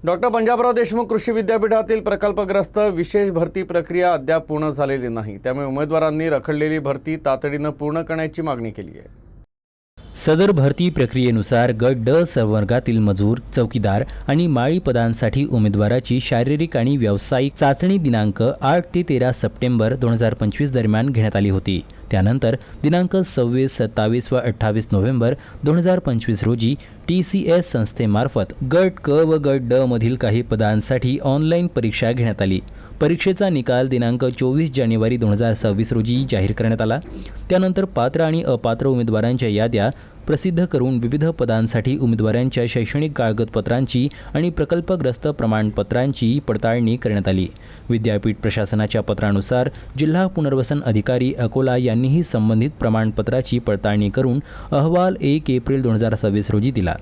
Doctor Panjabrao Deshmukh कृषी विद्यापीठातील प्रकल्पग्रस्त विशेष भरती प्रक्रिया अद्याप पूर्ण झालेली नाही। त्यामुळे उमेदवारांनी रखडलेली भरती तातडीने पूर्ण करण्याची मागणी केली आहे। सदर भरती प्रक्रियेनुसार गट ड संवर्गातील मजूर, चौकीदार आणि माळी पदांसाठी उमेदवाराची शारीरिक आणि व्यावसायिक चाचणी दिनांक 8 ते 13 सप्टेंबर 2025 दरम्यान घेण्यात आली होती। त्यानंतर दिनांक 26, 27 व 28 नोव्हेंबर 2025 रोजी TCS संस्थेमार्फत गट क व गट ड मधील काही पदांसाठी ऑनलाईन परीक्षा घेण्यात आली। परीक्षेचा निकाल दिनांक 24 जानेवारी 2026 रोजी जाहीर करण्यात आला। त्यानंतर पात्र आणि अपात्र उमेदवारांच्या याद्या प्रसिद्ध करून विविध पदांसाठी उमेदवारांच्या शैक्षणिक कागदपत्रांची आणि प्रकल्पग्रस्त प्रमाणपत्रांची पडताळणी करण्यात आली। विद्यापीठ प्रशासनाच्या पत्रानुसार जिल्हा पुनर्वसन अधिकारी अकोला यांनीही संबंधित प्रमाणपत्राची पडताळणी करून अहवाल 1 एप्रिल 2026 रोजी दिला।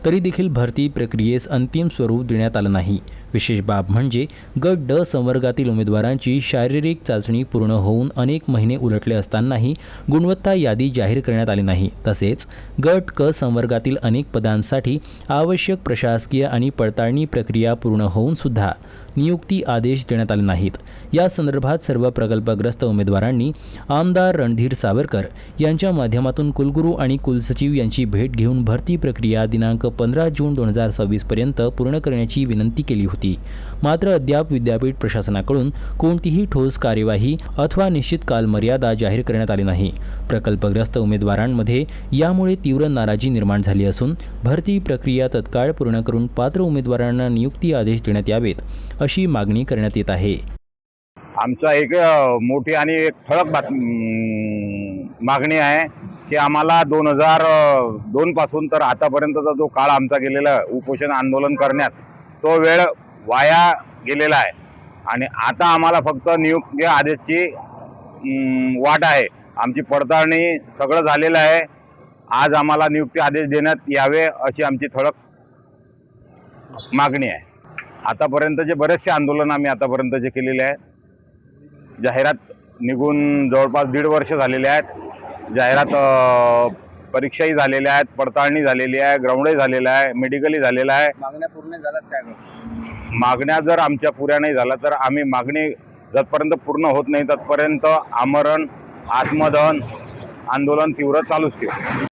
तरी देखील भरती प्रक्रियेस अंतिम स्वरूप देण्यात आलं नाही। विशेष बाब म्हणजे गट ड संवर्गातील उमेदवारांची शारीरिक चाचणी पूर्ण होऊन अनेक महिने उलटले असतानाही गुणवत्ता यादी जाहीर करण्यात आली नाही। तसेच गट क संवर्गातील अनेक पदांसाठी आवश्यक प्रशासकीय आणि पडताळणी प्रक्रिया पूर्ण होऊन सुद्धा नियुक्ती आदेश देण्यात आले नाहीत। या संदर्भात सर्व प्रकल्पग्रस्त उमेदवारांनी आमदार रणधीर सावरकर यांच्या माध्यमातून कुलगुरू आणि कुलसचिव यांची भेट घेऊन भरती प्रक्रिया दिनांक 15 जून 2026 पर्यंत पूर्ण करण्याची विनंती केली होती। मात्र अद्याप विद्यापीठ प्रशासनाकडून कोणतीही ठोस कार्यवाही अथवा निश्चित कालमर्यादा जाहीर करण्यात आली नाही। प्रकल्पग्रस्त उमेदवारांमध्ये यामुळे तीव्र नाराजी निर्माण झाली असून भरती प्रक्रिया तत्काळ पूर्ण करून पात्र उमेदवारांना नियुक्ती आदेश देण्यात यावेत अशी मागणी करण्यात येत आहे। आमचा एक मोठी आणि एक ठळक मागणी आहे की आम्हाला 2002 पासून तर आतापर्यंतचा जो काळ आमचा गेलेला उपोषण आंदोलन करण्यात तो वेळ वाया गेलेला आहे आणि आता आम्हाला फक्त नियुक्ती आदेशची वाट आहे। आमची पडताळणी सगळं झालेलं आहे। आज आम्हाला नियुक्ती आदेश देण्यात यावे अशी आमची ठळक मागणी आहे। आतापर्यंतचे बरेचसे आंदोलन आम्ही आतापर्यंतचे केलेले आहे। जाहिरात निघून जवळपास 1.5 वर्ष झालेले आहेत। जाहिरात परीक्षाही झालेल्या आहेत, पडताळणी झालेली आहे, ग्राउंडही झालेलं आहे, मेडिकलही झालेलं आहे। मागण्या पूर्ण झाल्यात काय? मागण्या जर आमच्या पुऱ्या नाही झाल्या तर आम्ही मागणी जतपर्यंत पूर्ण होत नाही तत्पर्यंत आमरण, आत्मदहन आंदोलन तीव्र चालूच ठेवू।